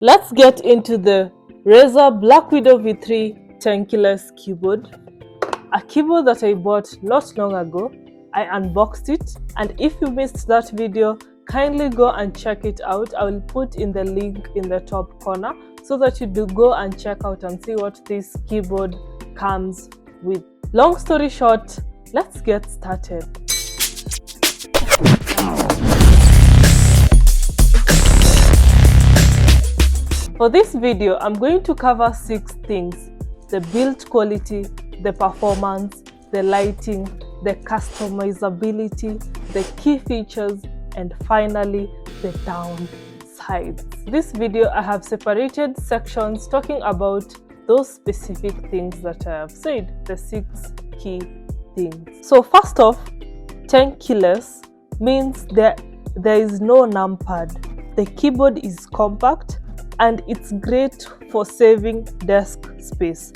Let's get into the Razer Black Widow V3 10-keyless keyboard, a keyboard that I bought not long ago. I unboxed it, and if you missed that video, kindly go and check it out. I will put in the link in the top corner so that you do go and check out and see what this keyboard comes with. Long story short, let's get started. For this video, I'm going to cover 6 things: the build quality, the performance, the lighting, the customizability, the key features, and finally the downsides. This video, I have separated sections talking about those specific things that I have said, the 6 key things. So first off, 10 keyless means there is no numpad. The keyboard is compact and it's great for saving desk space.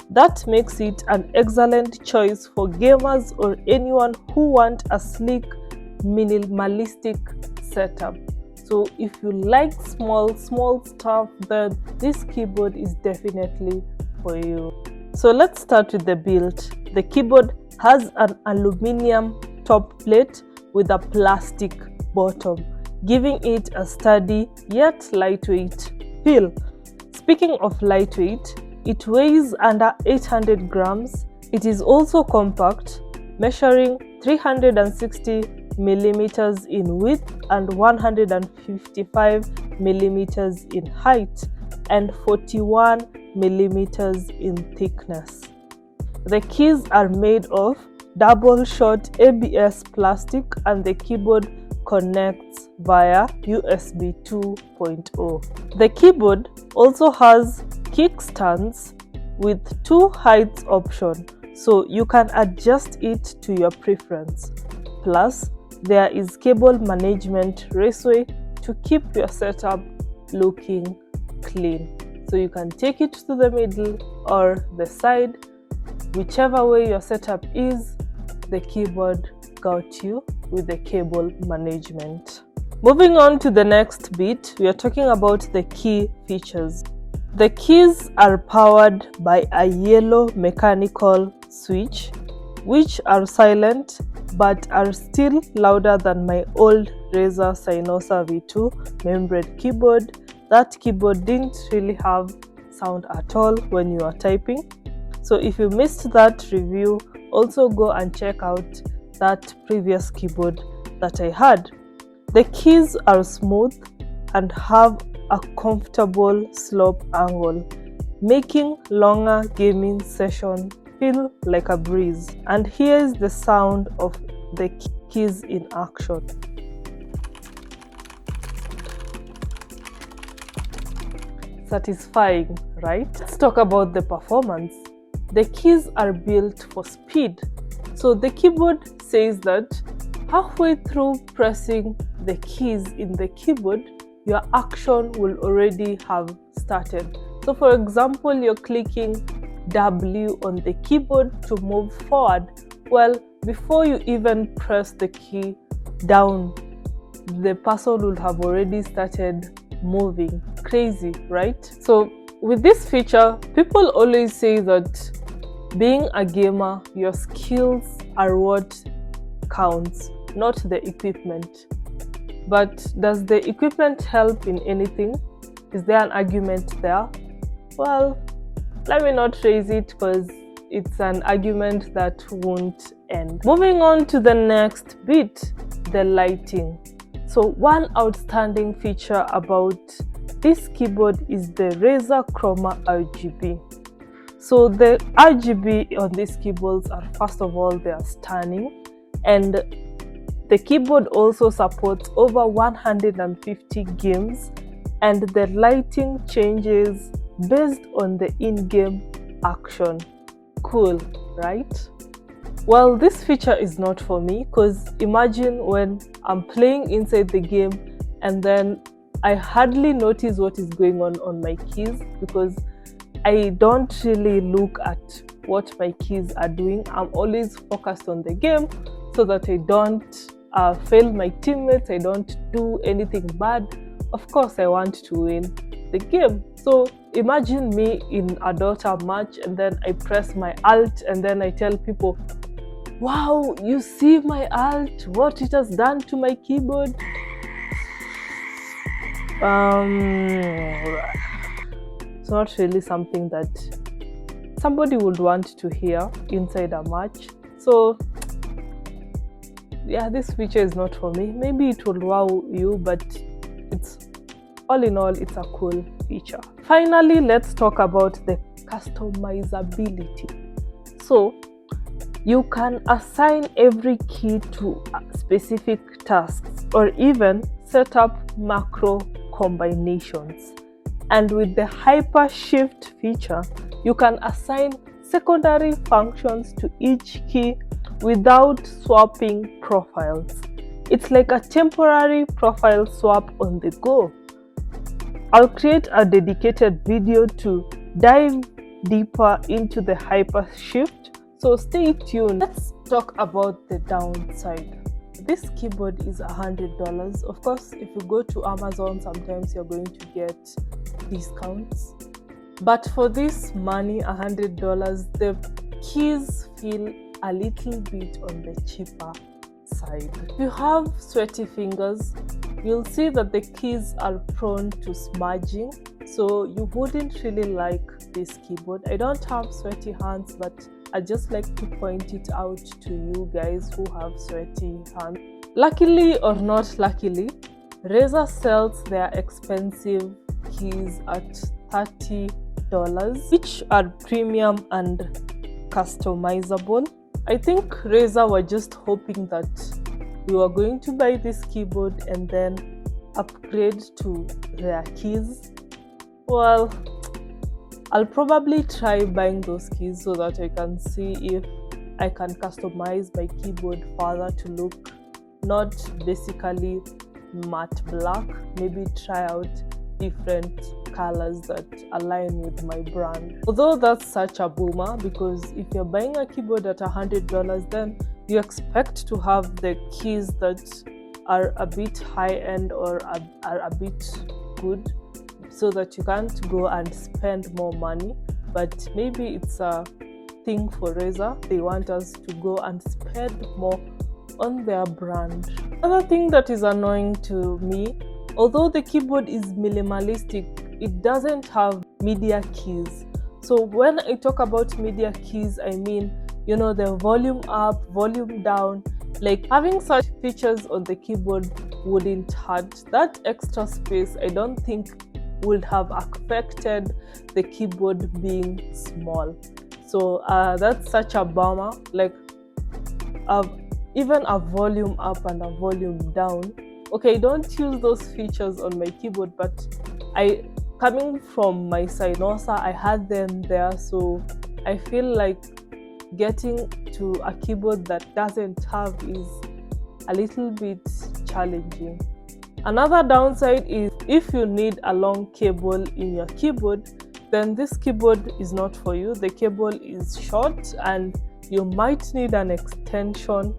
That makes it an excellent choice for gamers or anyone who want a sleek, minimalistic setup. So if you like small stuff, then this keyboard is definitely for you. So let's start with the build. The keyboard has an aluminum top plate with a plastic bottom, giving it a sturdy yet lightweight feel. Speaking of lightweight, it weighs under 800 grams. It is also compact, measuring 360 millimeters in width and 155 millimeters in height and 41 millimeters in thickness. The keys are made of double shot ABS plastic and the keyboard connects via USB 2.0. The keyboard also has kickstands with 2 heights option, so you can adjust it to your preference. Plus, there is cable management raceway to keep your setup looking clean. So you can take it to the middle or the side, whichever way your setup is, the keyboard got you with the cable management. Moving on to the next bit, we are talking about the key features. The keys are powered by a yellow mechanical switch, which are silent but are still louder than my old Razer Synosa V2 membrane keyboard. That keyboard didn't really have sound at all when you are typing. So if you missed that review, also go and check out that previous keyboard that I had. The keys are smooth and have a comfortable slope angle, making longer gaming sessions feel like a breeze. And here is the sound of the keys in action. Satisfying, right? Let's talk about the performance. The keys are built for speed. So the keyboard says that halfway through pressing the keys in the keyboard, your action will already have started. So for example, you're clicking W on the keyboard to move forward. Well, before you even press the key down, the person will have already started moving. Crazy, right? So with this feature, people always say that being a gamer, your skills are what counts, not the equipment. But does the equipment help in anything? Is there an argument there? Well, let me not raise it because it's an argument that won't end. Moving on to the next bit, the lighting. So one outstanding feature about this keyboard is the Razer Chroma RGB. So the RGB on these keyboards are, first of all, they are stunning, and the keyboard also supports over 150 games, and the lighting changes based on the in-game action. Cool, right? Well, this feature is not for me because imagine when I'm playing inside the game and then I hardly notice what is going on my keys because I don't really look at what my keys are doing. I'm always focused on the game so that I don't fail my teammates, I don't do anything bad. Of course, I want to win, the game. So imagine me in a Dota match and then I press my alt and then I tell people, wow, you see my alt, what it has done to my keyboard. It's not really something that somebody would want to hear inside a match. So yeah, this feature is not for me. Maybe it will wow you, but it's all in all, it's a cool feature. Finally, let's talk about the customizability. So you can assign every key to specific tasks or even set up macro combinations. And with the Hyper Shift feature, you can assign secondary functions to each key without swapping profiles. It's like a temporary profile swap on the go. I'll create a dedicated video to dive deeper into the Hyper Shift, so stay tuned. Let's talk about the downside. This keyboard is $100. Of course, if you go to Amazon, sometimes you're going to get discounts. But for this money, $100, the keys feel a little bit on the cheaper side. If you have sweaty fingers, you'll see that the keys are prone to smudging, so you wouldn't really like this keyboard. I don't have sweaty hands, but I just like to point it out to you guys who have sweaty hands. Luckily or not luckily, Razer sells their expensive keys at $30, which are premium and customizable. I think Razer were just hoping that we were going to buy this keyboard and then upgrade to their keys. Well, I'll probably try buying those keys so that I can see if I can customize my keyboard further to look not basically matte black. Maybe try out different colors that align with my brand. Although that's such a boomer, because if you're buying a keyboard at $100, then you expect to have the keys that are a bit high-end or are a bit good, so that you can't go and spend more money. But maybe it's a thing for Razer. They want us to go and spend more on their brand. Another thing that is annoying to me, although the keyboard is minimalistic, it doesn't have media keys. So when I talk about media keys, I mean, you know, the volume up, volume down. Like, having such features on the keyboard wouldn't hurt. That extra space, I don't think would have affected the keyboard being small. So that's such a bummer. Like, even a volume up and a volume down. Okay, I don't use those features on my keyboard, but coming from my Cynosa, I had them there, so I feel like getting to a keyboard that doesn't have is a little bit challenging. Another downside is if you need a long cable in your keyboard, then this keyboard is not for you. The cable is short and you might need an extension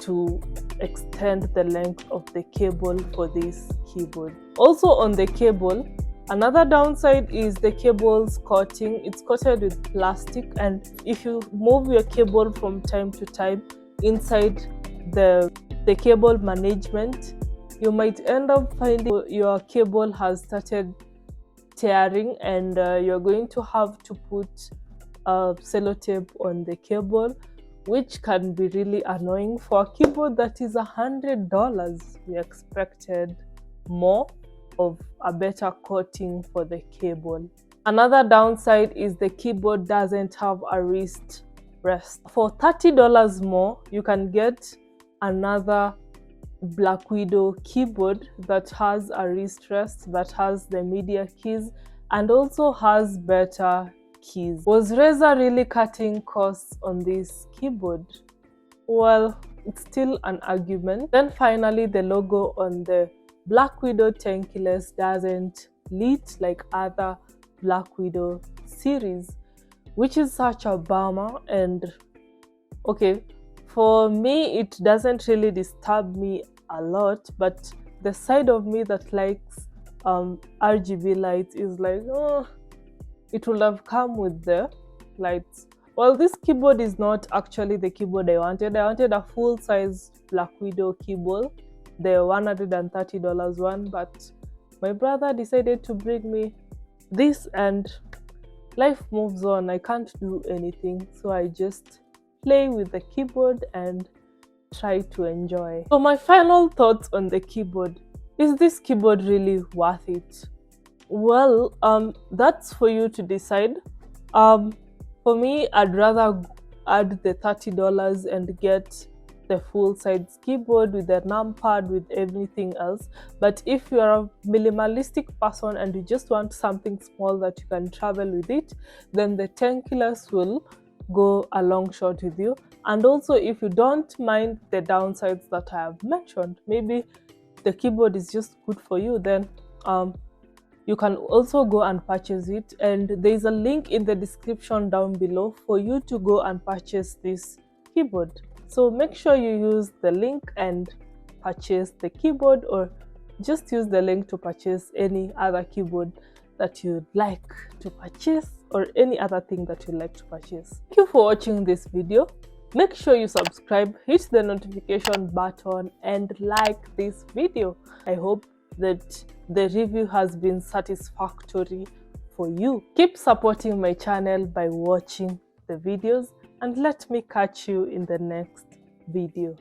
to extend the length of the cable for this keyboard. Also on the cable, another downside is the cable's coating. It's coated with plastic, and if you move your cable from time to time inside the cable management, you might end up finding your cable has started tearing, and you're going to have to put sellotape on the cable, which can be really annoying. For a keyboard that is $100, we expected more of a better coating for the cable. Another downside is the keyboard doesn't have a wrist rest. For $30 more, you can get another Black Widow keyboard that has a wrist rest, that has the media keys, and also has better keys. Was Razer really cutting costs on this keyboard? Well, it's still an argument. Then finally, the logo on the Black Widow 10 keyless doesn't lit like other Black Widow series, which is such a bummer. And okay, for me, it doesn't really disturb me a lot, but the side of me that likes RGB lights is like, oh, it would have come with the lights. Well, this keyboard is not actually the keyboard I wanted. I wanted a full-size Black Widow keyboard, the $130 one, but my brother decided to bring me this, and life moves on. I can't do anything, so I just play with the keyboard and try to enjoy. So my final thoughts on the keyboard: is this keyboard really worth it? Well, that's for you to decide. For me, I'd rather add the $30 and get the full-size keyboard with the numpad, with everything else. But if you are a minimalistic person and you just want something small that you can travel with it, then the 10 kilos will go a long shot with you. And also, if you don't mind the downsides that I have mentioned, maybe the keyboard is just good for you, then you can also go and purchase it, and there is a link in the description down below for you to go and purchase this keyboard. So make sure you use the link and purchase the keyboard, or just use the link to purchase any other keyboard that you'd like to purchase, or any other thing that you'd like to purchase. Thank you for watching this video. Make sure you subscribe, hit the notification button, and like this video. I hope that the review has been satisfactory for you. Keep supporting my channel by watching the videos, and let me catch you in the next video.